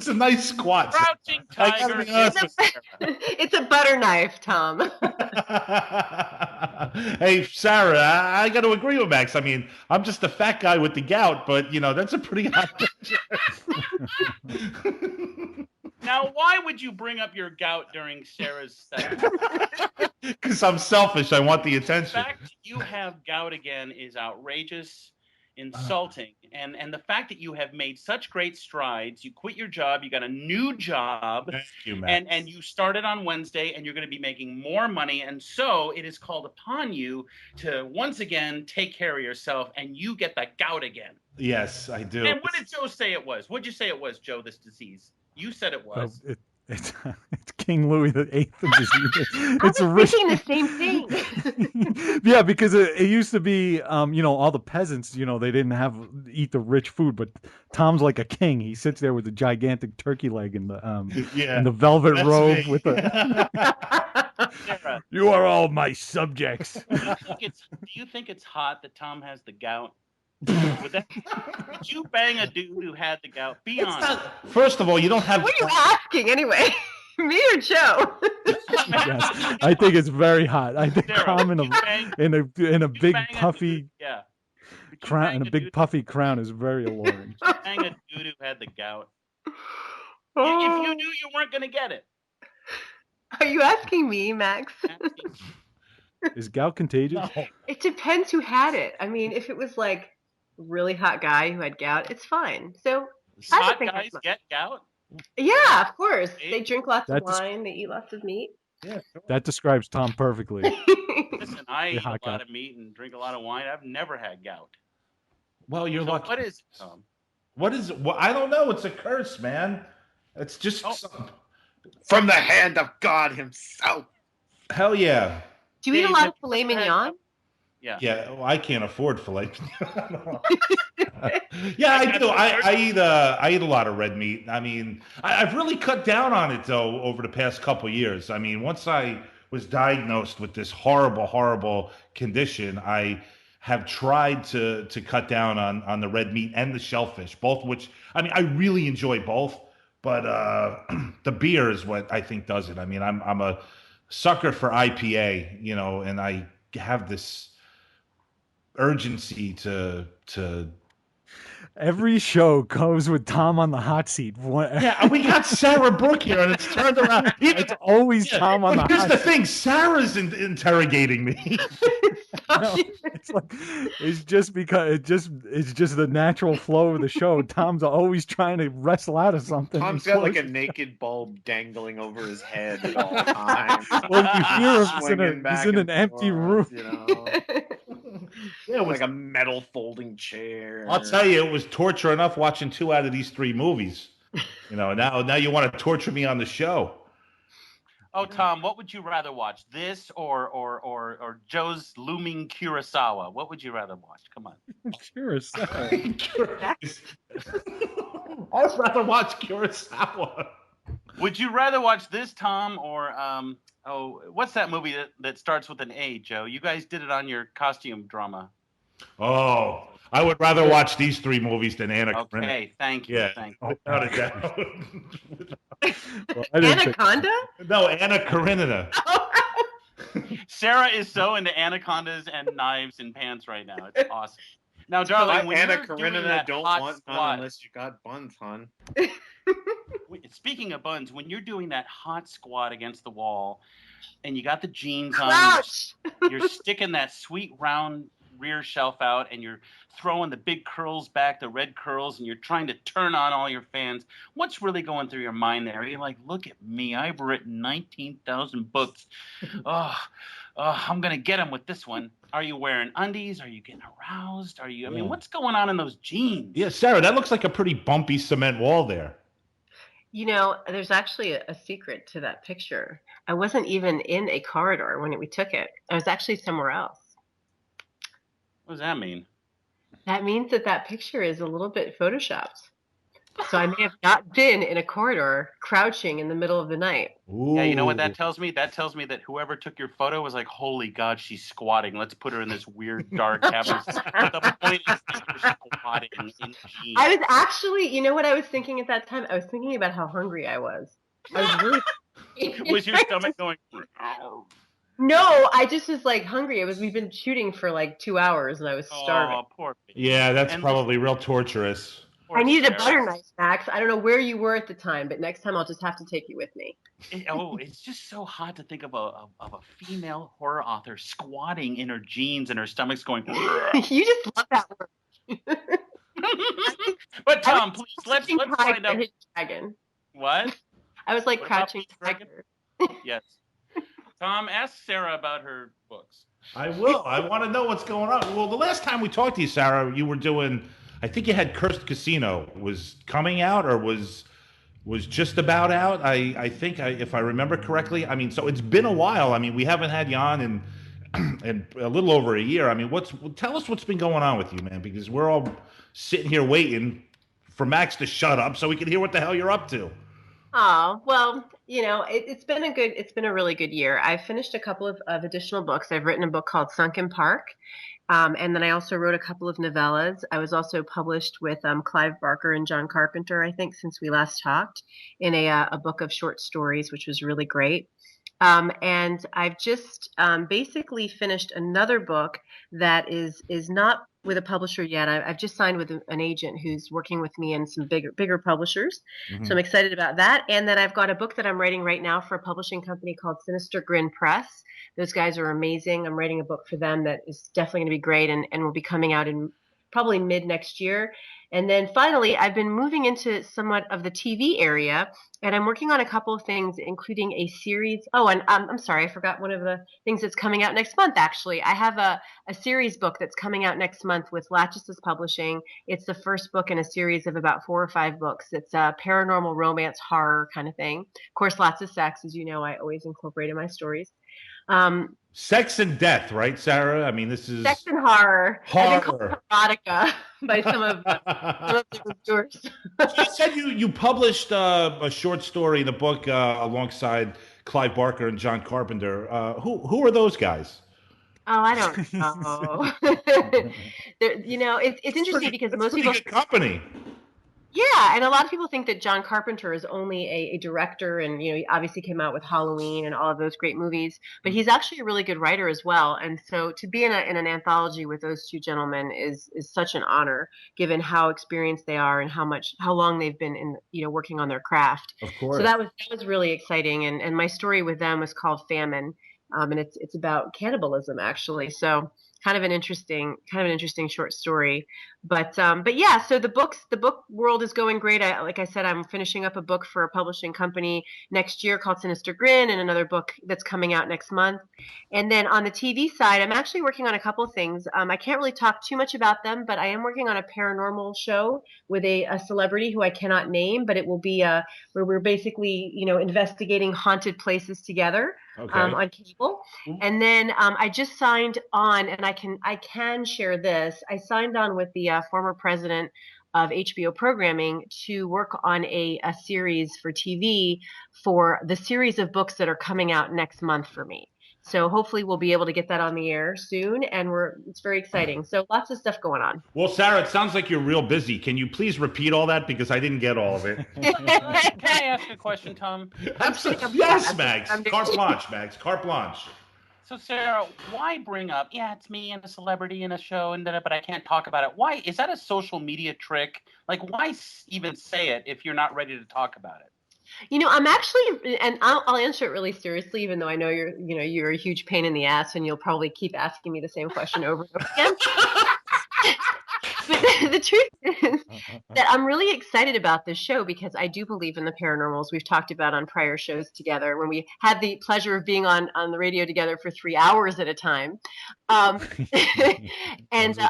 S2: a nice squat.
S3: Crouching tiger.
S6: It's a butter knife, Tom.
S2: Hey, Sarah, I got to agree with Max. I mean, I'm just a fat guy with the gout, but, you know, that's a pretty hot picture.
S3: Now, why would you bring up your gout during Sarah's segment?
S2: Because I'm selfish. I want the attention.
S3: The fact that you have gout again is outrageous, insulting. And the fact that you have made such great strides, you quit your job, you got a new job,
S2: Thank you, Max.
S3: and you started on Wednesday, and you're going to be making more money. And so it is called upon you to once again take care of yourself, and you get the gout again.
S2: Yes, I do.
S3: And what did Joe say it was? What did you say it was, Joe, this disease? You said it was.
S4: It's King Louis VIII disease.
S6: It's thinking the same thing.
S4: Yeah, because it used to be, all the peasants, they didn't eat the rich food, but Tom's like a king. He sits there with a gigantic turkey leg and the velvet robe with the.
S3: Sarah,
S4: you are all my subjects.
S3: do you think it's hot that Tom has the gout? Would you bang a dude who had the gout? Be honest.
S2: First of all, you don't have.
S6: What are you asking anyway? Me or Joe?
S4: Yes, I think it's very hot. I think
S3: Sarah,
S4: Tom in a big puffy crown and a big puffy crown is very alluring.
S3: Bang a dude who had the gout. If you knew you weren't going to get it.
S6: Are you asking me, Max?
S4: Is gout contagious?
S2: No.
S6: It depends who had it. I mean, if it was like a really hot guy who had gout, it's fine. So
S3: hot guys get gout?
S6: Yeah, of course. They drink lots of wine. They eat lots of meat.
S2: Yeah, sure.
S4: That describes Tom perfectly.
S3: Listen, I eat a lot of meat and drink a lot of wine. I've never had gout.
S2: Well, you're lucky.
S3: What is it, Tom?
S2: What is it? Well, I don't know. It's a curse, man. It's just
S5: from the hand of God himself.
S2: Hell yeah.
S6: Do you eat a
S3: Dave,
S6: lot
S3: have
S6: of
S3: you
S6: filet
S3: ever had-
S6: mignon?
S3: Yeah.
S2: Yeah, well, I can't afford filet. Yeah, I do. I eat a lot of red meat. I mean, I've really cut down on it though over the past couple years. I mean, once I was diagnosed with this horrible, horrible condition, I have tried to cut down on the red meat and the shellfish, both which I mean I really enjoy both, but the beer is what I think does it. I mean, I'm a sucker for IPA, you know, and I have this urgency to
S4: Every show goes with Tom on the hot seat.
S2: yeah, we got Sara Brooke here, and it's turned around.
S4: It's always Tom on the
S2: but here's
S4: hot
S2: the
S4: seat.
S2: thing: Sarah's interrogating me.
S4: No, it's like it's just because it's just the natural flow of the show. Tom's always trying to wrestle out of something.
S5: Tom's got like a naked bulb dangling over his head at all times.
S4: Well, you hear him. He's
S5: Swinging back
S4: in
S5: and
S4: an empty
S5: forth,
S4: room.
S5: you know,
S2: Yeah, it was,
S5: like a metal folding chair.
S2: I'll tell you, it was torture enough watching 2 out of these 3 movies. You know, now you want to torture me on the show.
S3: Oh, Tom, what would you rather watch? This or Joe's Looming Kurosawa? What would you rather watch? Come on.
S4: Kurosawa.
S2: I'd rather watch Kurosawa.
S3: Would you rather watch this, Tom, or what's that movie that starts with an A, Joe? You guys did it on your costume drama.
S2: Oh, I would rather watch these 3 movies than Anna Karenina.
S3: Okay, thank you.
S2: Yeah,
S3: Thank you.
S2: without a doubt.
S4: Well, I didn't think-
S6: Anaconda?
S2: No, Anna Karenina.
S3: Sarah is so into anacondas and knives and pants right now. It's awesome. Now, darling, when
S5: Anna
S3: you're doing
S5: Karenina
S3: that
S5: don't
S3: hot
S5: want
S3: squat,
S5: none unless you got buns, hon.
S3: speaking of buns, when you're doing that hot squat against the wall, and you got the jeans on,
S6: Crouch!
S3: you're sticking that sweet round rear shelf out, and you're throwing the big curls back, the red curls, and you're trying to turn on all your fans. What's really going through your mind there? You're like, look at me. I've written 19,000 books. I'm going to get them with this one. Are you wearing undies? Are you getting aroused? I mean, what's going on in those jeans?
S2: Yeah, Sarah, that looks like a pretty bumpy cement wall there.
S6: You know, there's actually a secret to that picture. I wasn't even in a corridor when we took it. I was actually somewhere else.
S3: What does that mean?
S6: That means that picture is a little bit photoshopped. So I may have not been in a corridor crouching in the middle of the night.
S2: Ooh.
S3: Yeah, you know what that tells me? That tells me that whoever took your photo was like, holy God, she's squatting. Let's put her in this weird dark cabin. The point is that you're squatting in jeans.
S6: I was actually, you know what I was thinking at that time? I was thinking about how hungry I was. I was really...
S3: Was your stomach going...
S6: No, I just was like hungry. We've been shooting for like 2 hours and I was starving.
S3: Oh, poor baby.
S2: Yeah, that's probably real torturous.
S6: I needed a butter knife, Max. I don't know where you were at the time, but next time I'll just have to take you with me.
S3: It's just so hot to think of a female horror author squatting in her jeans and her stomach's going...
S6: You just love that word.
S3: But Tom, please, let's find out...
S6: Dragon.
S3: What?
S6: I was like
S3: What
S6: crouching
S3: about
S6: tiger.
S3: Yes. Tom, ask Sarah about her books.
S2: I will. I want to know what's going on. Well, the last time we talked to you, Sarah, you were doing... I think you had Cursed Casino was coming out or was just about out. I think if I remember correctly. I mean, so it's been a while. I mean, we haven't had you on in a little over a year. I mean, tell us what's been going on with you, man, because we're all sitting here waiting for Max to shut up so we can hear what the hell you're up to.
S6: Oh, well, you know, it's been a really good year. I've finished a couple of additional books. I've written a book called Sunken Park. And then I also wrote a couple of novellas. I was also published with Clive Barker and John Carpenter, I think, since we last talked, in a book of short stories, which was really great. And I've just basically finished another book that is not with a publisher yet. I've just signed with an agent who's working with me and some bigger publishers. Mm-hmm. So I'm excited about that. And then I've got a book that I'm writing right now for a publishing company called Sinister Grin Press. Those guys are amazing. I'm writing a book for them that is definitely going to be great and will be coming out in probably mid next year. And then finally, I've been moving into somewhat of the TV area, and I'm working on a couple of things, including a series. Oh, and I'm sorry, I forgot one of the things that's coming out next month, actually. I have a series book that's coming out next month with Latches Publishing. It's the first book in a series of about 4 or 5 books. It's a paranormal romance horror kind of thing. Of course, lots of sex, as you know, I always incorporate in my stories.
S2: Sex and death, right, Sarah? I mean, this is
S6: Sex and horror. I've been called
S2: horror.
S6: erotica by some of the reviewers.
S2: You said you published a short story in the book alongside Clive Barker and John Carpenter. Who are those guys?
S6: Oh, I don't know. It's interesting because
S2: That's
S6: most
S2: pretty
S6: people.
S2: good company.
S6: Yeah, and a lot of people think that John Carpenter is only a director, and he obviously came out with Halloween and all of those great movies, but he's actually a really good writer as well. And so to be in an anthology with those two gentlemen is such an honor, given how experienced they are and how long they've been working on their craft.
S2: Of
S6: So
S2: course.
S6: that was really exciting, and my story with them was called Famine, and it's about cannibalism actually. So kind of an interesting short story. But yeah, so the book world is going great. Like I said, I'm finishing up a book for a publishing company next year called Sinister Grin, and another book that's coming out next month. And then on the TV side, I'm actually working on a couple of things. I can't really talk too much about them, but I am working on a paranormal show with a celebrity who I cannot name, but it will be where we're basically investigating haunted places together.
S2: Okay.
S6: On cable. And then I just signed on, and I can share this. I signed on with the former president of HBO programming to work on a series for TV for the series of books that are coming out next month for me. So hopefully we'll be able to get that on the air soon, and it's very exciting. So lots of stuff going on.
S2: Well, Sarah, it sounds like you're real busy. Can you please repeat all that, because I didn't get all of it?
S3: Can I ask a question, Tom?
S2: Absolutely. Yes, Max. Carte blanche, Max. Carte blanche.
S3: So, Sarah, why bring up, it's me and a celebrity in a show, but I can't talk about it? Why? Is that a social media trick? Like, why even say it if you're not ready to talk about it?
S6: I'm actually, and I'll answer it really seriously, even though I know you're a huge pain in the ass, and you'll probably keep asking me the same question over and over again. But the truth is that I'm really excited about this show because I do believe in the paranormals. We've talked about on prior shows together when we had the pleasure of being on the radio together for 3 hours at a time. And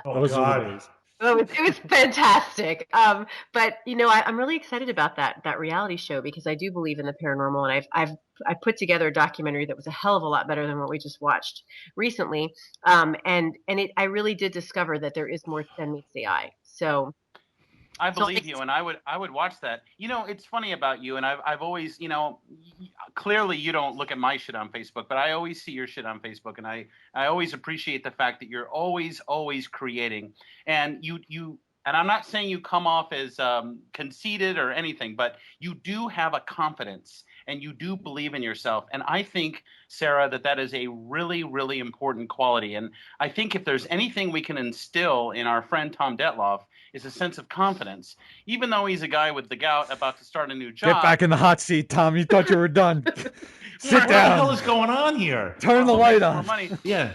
S4: those are the days.
S6: it was fantastic. But I'm really excited about that reality show because I do believe in the paranormal, and I put together a documentary that was a hell of a lot better than what we just watched recently. I really did discover that there is more than meets the eye. So
S3: I believe you, and I would watch that. It's funny about you, and I've always, clearly you don't look at my shit on Facebook, but I always see your shit on Facebook, and I always appreciate the fact that you're always creating, and and I'm not saying you come off as conceited or anything, but you do have a confidence, and you do believe in yourself, and I think, Sarah, that is a really, really important quality, and I think if there's anything we can instill in our friend Tom Detloff is a sense of confidence. Even though he's a guy with the gout about to start a new job.
S4: Get back in the hot seat, Tom. You thought you were done. Sit
S2: What the hell
S4: down.
S2: is going on here?
S4: Turn the light on.
S2: Yeah.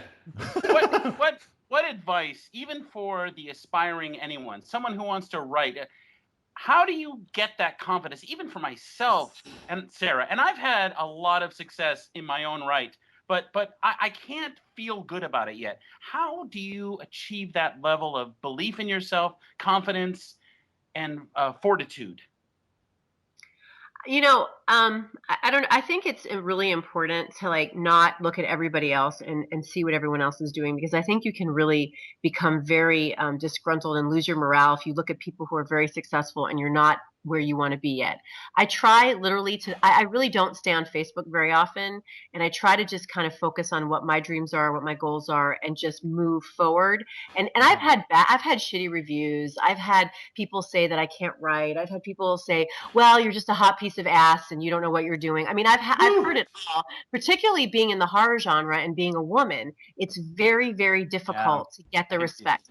S3: What advice, even for the aspiring anyone, someone who wants to write, how do you get that confidence, even for myself and Sarah? And I've had a lot of success in my own right, but I can't feel good about it yet. How do you achieve that level of belief in yourself, confidence, and fortitude?
S6: I don't. I think it's really important to not look at everybody else and see what everyone else is doing, because I think you can really become very disgruntled and lose your morale if you look at people who are very successful and you're not where you want to be yet. I try literally I really don't stay on Facebook very often, and I try to just kind of focus on what my dreams are, what my goals are, and just move forward. And I've had shitty reviews. I've had people say that I can't write. I've had people say, well, you're just a hot piece of ass and you don't know what you're doing. I mean, I've heard it all, particularly being in the horror genre and being a woman. It's very, very difficult to get the respect.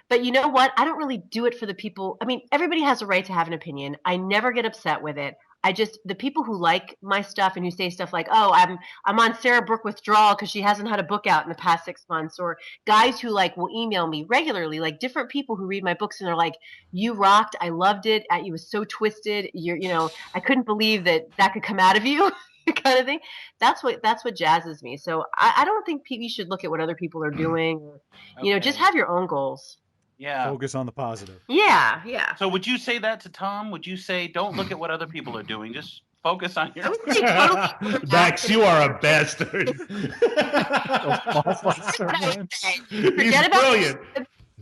S6: But you know what? I don't really do it for the people. I mean, everybody has a right to have an opinion. I never get upset with it. the people who like my stuff and who say stuff like, "Oh, I'm on Sara Brooke withdrawal because she hasn't had a book out in the past 6 months," or guys who like will email me regularly, like different people who read my books and they're like, "You rocked, I loved it, it was so twisted, I couldn't believe that could come out of you," kind of thing. That's what jazzes me. So I don't think you should look at what other people are doing. Or, just have your own goals.
S3: Yeah.
S4: Focus on the positive.
S6: Yeah.
S3: So would you say that to Tom? Would you say, don't look at what other people are doing, just focus on your...
S2: Max, you are a bastard. He's brilliant.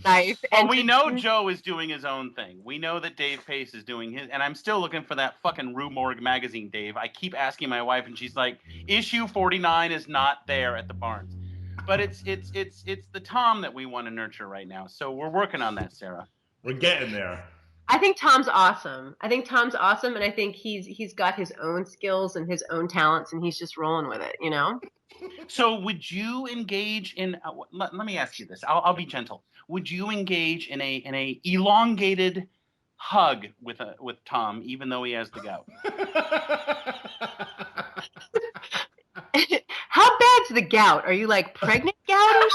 S6: Nice.
S3: And we know Joe is doing his own thing. We know that Dave Pace is doing his, and I'm still looking for that fucking Rue Morgue magazine, Dave. I keep asking my wife, and she's like, issue 49 is not there at the Barnes. But it's the Tom that we want to nurture right now. So we're working on that, Sarah.
S2: We're getting there.
S6: I think Tom's awesome. And I think he's got his own skills and his own talents, and he's just rolling with it,
S3: So would you engage in? Let me ask you this. I'll be gentle. Would you engage in a elongated hug with Tom, even though he has the gout?
S6: How bad's the gout? Are you like pregnant gout?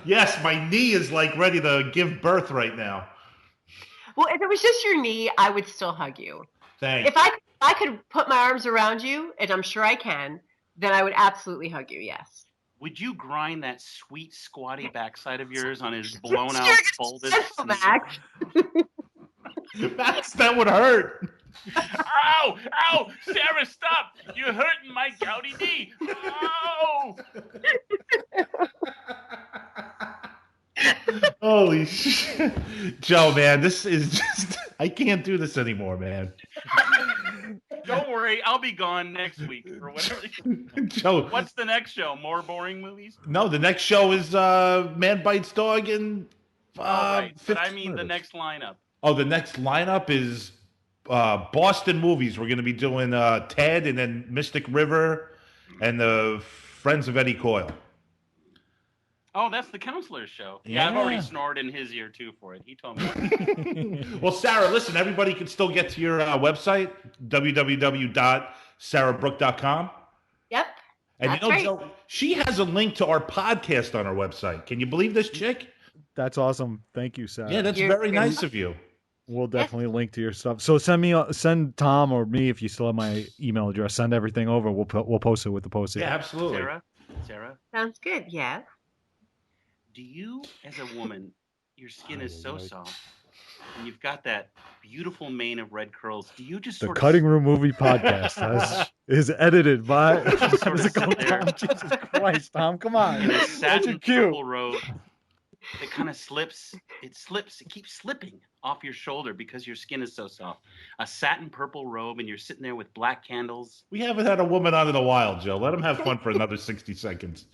S2: Yes, my knee is like ready to give birth right now.
S6: Well, if it was just your knee, I would still hug you.
S2: Thanks.
S6: If I could put my arms around you, and I'm sure I can, then I would absolutely hug you. Yes.
S3: Would you grind that sweet squatty backside of yours on his blown out, folded?
S6: Max.
S2: Max, that would hurt.
S3: Ow! Ow! Sarah, stop! You're hurting my gouty knee. Ow!
S2: Holy shit. Joe, man, this is just... I can't do this anymore, man.
S3: Don't worry, I'll be gone next week or whatever.
S2: Joe,
S3: what's the next show? More boring movies?
S2: No, the next show is Man Bites Dog and
S3: right. But I mean the next lineup.
S2: Oh, the next lineup is Boston movies. We're going to be doing Ted and then Mystic River and the Friends of Eddie Coyle.
S3: Oh, that's the counselor's show. Yeah, I've already snored in his ear, too, for it. He told me.
S2: Well, Sarah, listen, everybody can still get to your website, www.sarabrooke.com.
S6: Yep.
S2: And Joe, she has a link to our podcast on our website. Can you believe this chick?
S4: That's awesome. Thank you, Sarah.
S2: Yeah, that's very nice of you.
S4: We'll definitely link to your stuff. So send Tom or me, if you still have my email address, send everything over. We'll post it with the post.
S2: Yeah, absolutely.
S3: Sarah?
S6: Sounds good, yeah.
S3: Do you, as a woman, your skin is so soft, and you've got that beautiful mane of red curls, do you just
S4: the
S3: sort
S4: Cutting Room Movie Podcast is edited by
S3: Jesus
S4: Christ, Tom, come on.
S3: In a satin purple robe that kind of slips, it keeps slipping off your shoulder because your skin is so soft. A satin purple robe, and you're sitting there with black candles.
S2: We haven't had a woman on in a while, Joe. Let him have fun for another 60 seconds.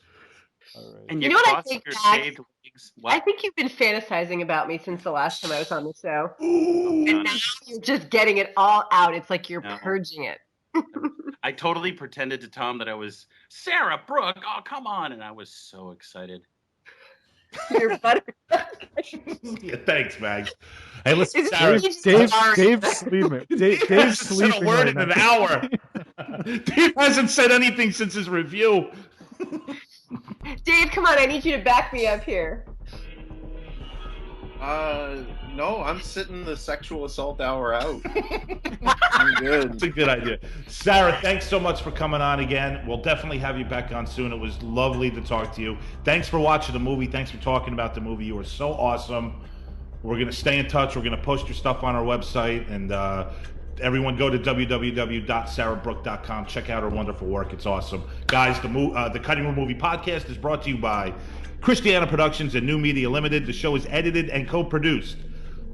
S3: All right. And
S6: you know what I think,
S3: your shaved legs.
S6: I think you've been fantasizing about me since the last time I was on the show. And now you're just getting it all out. It's like you're purging it.
S3: I totally pretended to Tom that I was Sara Brooke. Oh, come on. And I was so excited.
S6: Your butter.
S2: Yeah, thanks, Mags. Hey, listen, Sarah.
S4: Dave's sleeping. Dave's sleeping.
S2: Said a word in an hour. Dave hasn't said anything since his review.
S6: Dave, come on! I need you to back me up here.
S1: No, I'm sitting the sexual assault hour out. I'm good.
S2: That's a good idea. Sarah, thanks so much for coming on again. We'll definitely have you back on soon. It was lovely to talk to you. Thanks for watching the movie. Thanks for talking about the movie. You were so awesome. We're going to stay in touch. We're going to post your stuff on our website. And everyone go to www.sarabrooke.com. Check out her wonderful work. It's awesome. Guys, the Cutting Room Movie Podcast is brought to you by Christiana Productions and New Media Limited. The show is edited and co-produced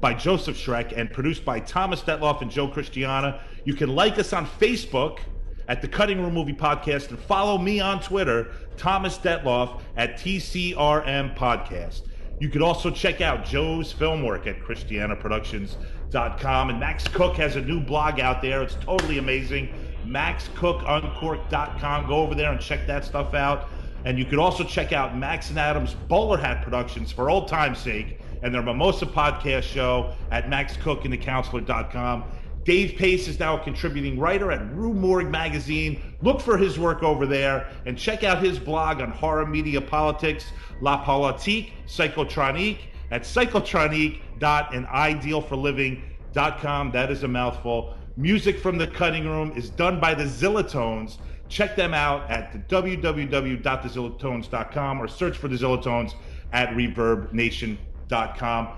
S2: by Joseph Schreck and produced by Thomas Detloff and Joe Christiana. You can like us on Facebook at the Cutting Room Movie Podcast and follow me on Twitter, Thomas Detloff, at TCRM Podcast. You could also check out Joe's film work at ChristianaProductions.com. And Max Cook has a new blog out there. It's totally amazing. MaxCookUncorked.com. Go over there and check that stuff out. And you could also check out Max and Adam's Bowler Hat Productions for old time's sake and their Mimosa podcast show at MaxCookandtheCounselor.com. Dave Pace is now a contributing writer at Rue Morgue magazine. Look for his work over there and check out his blog on horror media politics, La Politique, Psychotronique, at psychotronique.anidealforliving.com. That is a mouthful. Music from the Cutting Room is done by the Zillatones. Check them out at www.thezillatones.com or search for the Zillatones at reverbnation.com.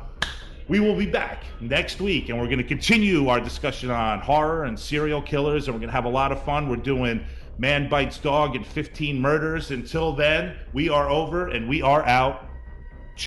S2: We will be back next week, and we're going to continue our discussion on horror and serial killers, and we're going to have a lot of fun. We're doing Man Bites Dog and 15 Murders. Until then, we are over, and we are out.